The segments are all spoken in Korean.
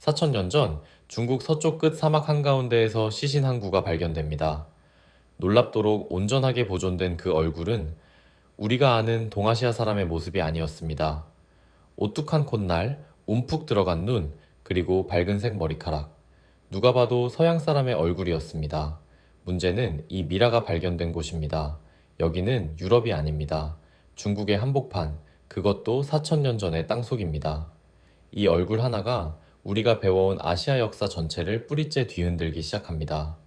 4천년 전 중국 서쪽 끝 사막 한가운데에서 시신 한 구가 발견됩니다. 놀랍도록 온전하게 보존된 그 얼굴은 우리가 아는 동아시아 사람의 모습이 아니었습니다. 오뚝한 콧날, 움푹 들어간 눈, 그리고 밝은색 머리카락. 누가 봐도 서양 사람의 얼굴이었습니다. 문제는 이 미라가 발견된 곳입니다. 여기는 유럽이 아닙니다. 중국의 한복판, 그것도 4천년 전의 땅속입니다. 이 얼굴 하나가 우리가 배워온 아시아 역사 전체를 뿌리째 뒤흔들기 시작합니다.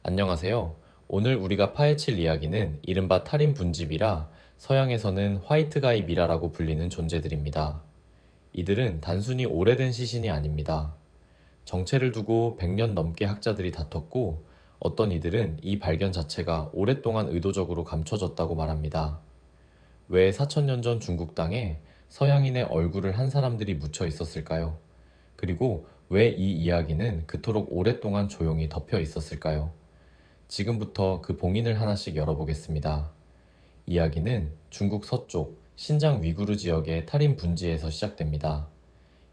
안녕하세요. 오늘 우리가 파헤칠 이야기는 이른바 탈인 분집이라 서양에서는 화이트가이 미라라고 불리는 존재들입니다. 이들은 단순히 오래된 시신이 아닙니다. 정체를 두고 100년 넘게 학자들이 다퉜고 어떤 이들은 이 발견 자체가 오랫동안 의도적으로 감춰졌다고 말합니다. 왜 4천년 전 중국 땅에 서양인의 얼굴을 한 사람들이 묻혀 있었을까요? 그리고 왜 이 이야기는 그토록 오랫동안 조용히 덮여 있었을까요? 지금부터 그 봉인을 하나씩 열어보겠습니다. 이야기는 중국 서쪽 신장 위구르 지역의 탈인 분지에서 시작됩니다.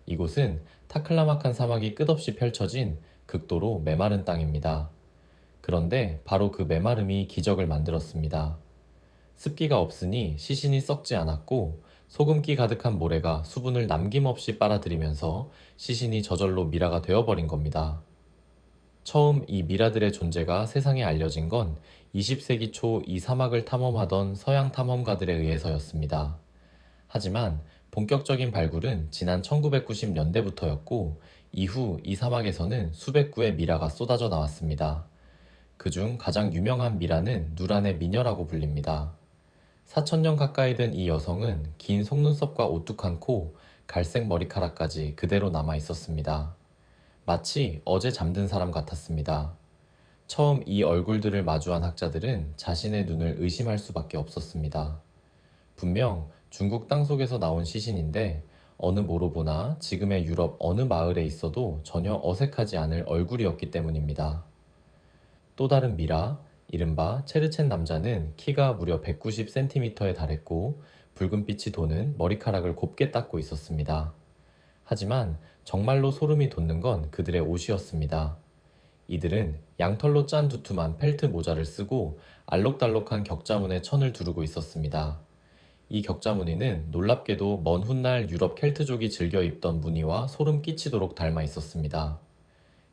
이곳은 타클라마칸 사막이 끝없이 펼쳐진 극도로 메마른 땅입니다. 그런데 바로 그 메마름이 기적을 만들었습니다. 습기가 없으니 시신이 썩지 않았고 소금기 가득한 모래가 수분을 남김없이 빨아들이면서 시신이 저절로 미라가 되어버린 겁니다. 처음 이 미라들의 존재가 세상에 알려진 건 20세기 초 이 사막을 탐험하던 서양 탐험가들에 의해서였습니다. 하지만 본격적인 발굴은 지난 1990년대부터였고 이후 이 사막에서는 수백 구의 미라가 쏟아져 나왔습니다. 그중 가장 유명한 미라는 누란의 미녀라고 불립니다. 4천년 가까이 된 이 여성은 긴 속눈썹과 오뚝한 코, 갈색 머리카락까지 그대로 남아 있었습니다. 마치 어제 잠든 사람 같았습니다. 처음 이 얼굴들을 마주한 학자들은 자신의 눈을 의심할 수밖에 없었습니다. 분명 중국 땅속에서 나온 시신인데 어느 모로보나 지금의 유럽 어느 마을에 있어도 전혀 어색하지 않을 얼굴이었기 때문입니다. 또 다른 미라, 이른바 체르첸 남자는 키가 무려 190cm에 달했고 붉은빛이 도는 머리카락을 곱게 닦고 있었습니다. 하지만 정말로 소름이 돋는 건 그들의 옷이었습니다. 이들은 양털로 짠 두툼한 펠트 모자를 쓰고 알록달록한 격자문에 천을 두르고 있었습니다. 이 격자무늬는 놀랍게도 먼 훗날 유럽 켈트족이 즐겨 입던 무늬와 소름 끼치도록 닮아 있었습니다.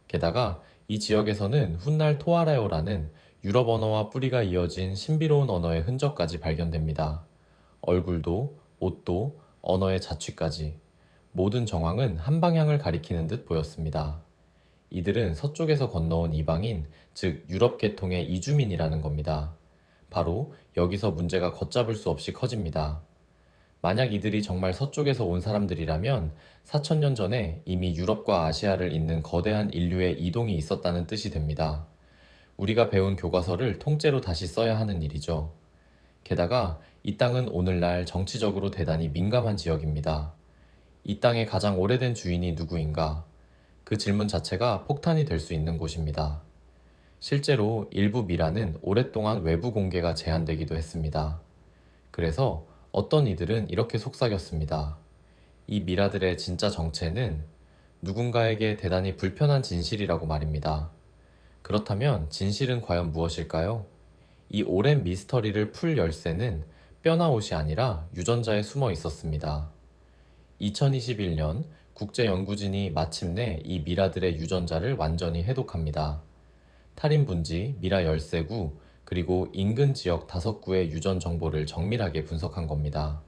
게다가 이 지역에서는 훗날 토아레오라는 유럽 언어와 뿌리가 이어진 신비로운 언어의 흔적까지 발견됩니다. 얼굴도, 옷도, 언어의 자취까지 모든 정황은 한 방향을 가리키는 듯 보였습니다. 이들은 서쪽에서 건너온 이방인, 즉 유럽 계통의 이주민이라는 겁니다. 바로 여기서 문제가 걷잡을 수 없이 커집니다. 만약 이들이 정말 서쪽에서 온 사람들이라면 4천년 전에 이미 유럽과 아시아를 잇는 거대한 인류의 이동이 있었다는 뜻이 됩니다. 우리가 배운 교과서를 통째로 다시 써야 하는 일이죠. 게다가 이 땅은 오늘날 정치적으로 대단히 민감한 지역입니다. 이 땅의 가장 오래된 주인이 누구인가? 그 질문 자체가 폭탄이 될 수 있는 곳입니다. 실제로 일부 미라는 오랫동안 외부 공개가 제한되기도 했습니다. 그래서 어떤 이들은 이렇게 속삭였습니다. 이 미라들의 진짜 정체는 누군가에게 대단히 불편한 진실이라고 말입니다. 그렇다면 진실은 과연 무엇일까요? 이 오랜 미스터리를 풀 열쇠는 뼈나 옷이 아니라 유전자에 숨어 있었습니다. 2021년 국제연구진이 마침내 이 미라들의 유전자를 완전히 해독합니다. 탈인 분지, 미라 13구, 그리고 인근 지역 5구의 유전 정보를 정밀하게 분석한 겁니다.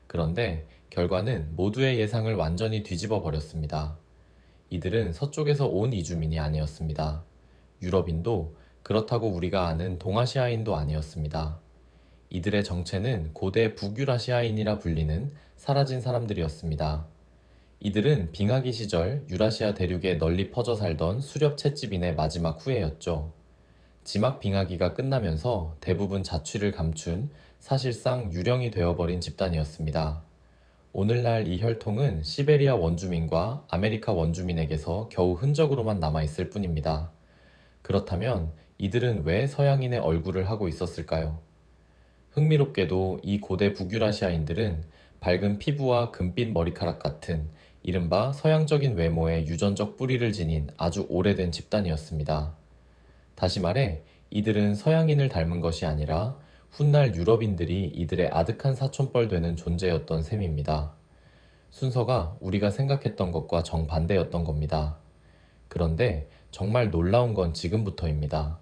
그런데 결과는 모두의 예상을 완전히 뒤집어 버렸습니다. 이들은 서쪽에서 온 이주민이 아니었습니다. 유럽인도 그렇다고 우리가 아는 동아시아인도 아니었습니다. 이들의 정체는 고대 북유라시아인이라 불리는 사라진 사람들이었습니다. 이들은 빙하기 시절 유라시아 대륙에 널리 퍼져 살던 수렵 채집인의 마지막 후예였죠. 지막 빙하기가 끝나면서 대부분 자취를 감춘 사실상 유령이 되어버린 집단이었습니다. 오늘날 이 혈통은 시베리아 원주민과 아메리카 원주민에게서 겨우 흔적으로만 남아있을 뿐입니다. 그렇다면 이들은 왜 서양인의 얼굴을 하고 있었을까요? 흥미롭게도 이 고대 북유라시아인들은 밝은 피부와 금빛 머리카락 같은 이른바 서양적인 외모의 유전적 뿌리를 지닌 아주 오래된 집단이었습니다. 다시 말해, 이들은 서양인을 닮은 것이 아니라 훗날 유럽인들이 이들의 아득한 사촌뻘 되는 존재였던 셈입니다. 순서가 우리가 생각했던 것과 정반대였던 겁니다. 그런데 정말 놀라운 건 지금부터입니다.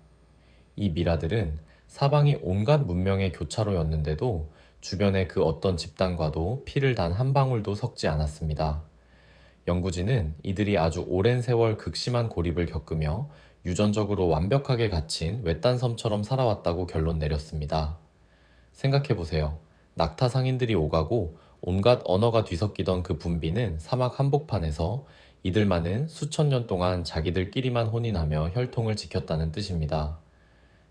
이 미라들은 사방이 온갖 문명의 교차로였는데도 주변의 그 어떤 집단과도 피를 단 한 방울도 섞지 않았습니다. 연구진은 이들이 아주 오랜 세월 극심한 고립을 겪으며 유전적으로 완벽하게 갇힌 외딴 섬처럼 살아왔다고 결론 내렸습니다. 생각해보세요. 낙타 상인들이 오가고 온갖 언어가 뒤섞이던 그 분비는 사막 한복판에서 이들만은 수천 년 동안 자기들끼리만 혼인하며 혈통을 지켰다는 뜻입니다.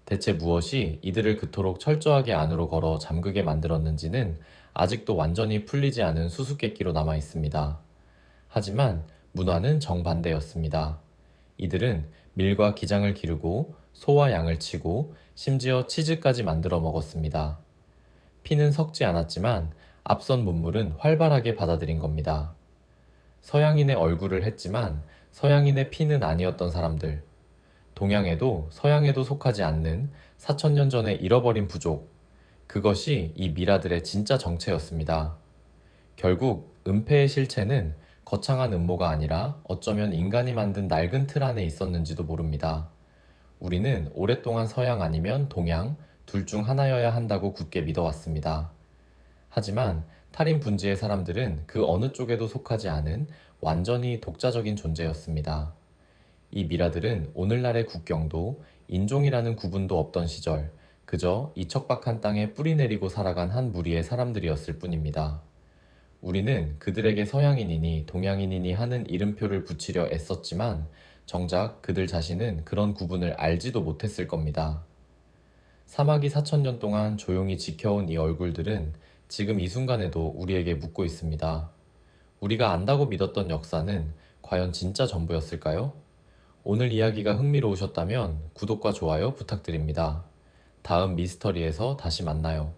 대체 무엇이 이들을 그토록 철저하게 안으로 걸어 잠그게 만들었는지는 아직도 완전히 풀리지 않은 수수께끼로 남아 있습니다. 하지만 문화는 정반대였습니다. 이들은 밀과 기장을 기르고 소와 양을 치고 심지어 치즈까지 만들어 먹었습니다. 피는 섞지 않았지만 앞선 문물은 활발하게 받아들인 겁니다. 서양인의 얼굴을 했지만 서양인의 피는 아니었던 사람들, 동양에도 서양에도 속하지 않는 4천년 전에 잃어버린 부족, 그것이 이 미라들의 진짜 정체였습니다. 결국 은폐의 실체는 거창한 음모가 아니라 어쩌면 인간이 만든 낡은 틀 안에 있었는지도 모릅니다. 우리는 오랫동안 서양 아니면 동양 둘 중 하나여야 한다고 굳게 믿어왔습니다. 하지만 탈인 분지의 사람들은 그 어느 쪽에도 속하지 않은 완전히 독자적인 존재였습니다. 이 미라들은 오늘날의 국경도 인종이라는 구분도 없던 시절 그저 이 척박한 땅에 뿌리 내리고 살아간 한 무리의 사람들이었을 뿐입니다. 우리는 그들에게 서양인이니 동양인이니 하는 이름표를 붙이려 애썼지만 정작 그들 자신은 그런 구분을 알지도 못했을 겁니다. 사막이 4천년 동안 조용히 지켜온 이 얼굴들은 지금 이 순간에도 우리에게 묻고 있습니다. 우리가 안다고 믿었던 역사는 과연 진짜 전부였을까요? 오늘 이야기가 흥미로우셨다면 구독과 좋아요 부탁드립니다. 다음 미스터리에서 다시 만나요.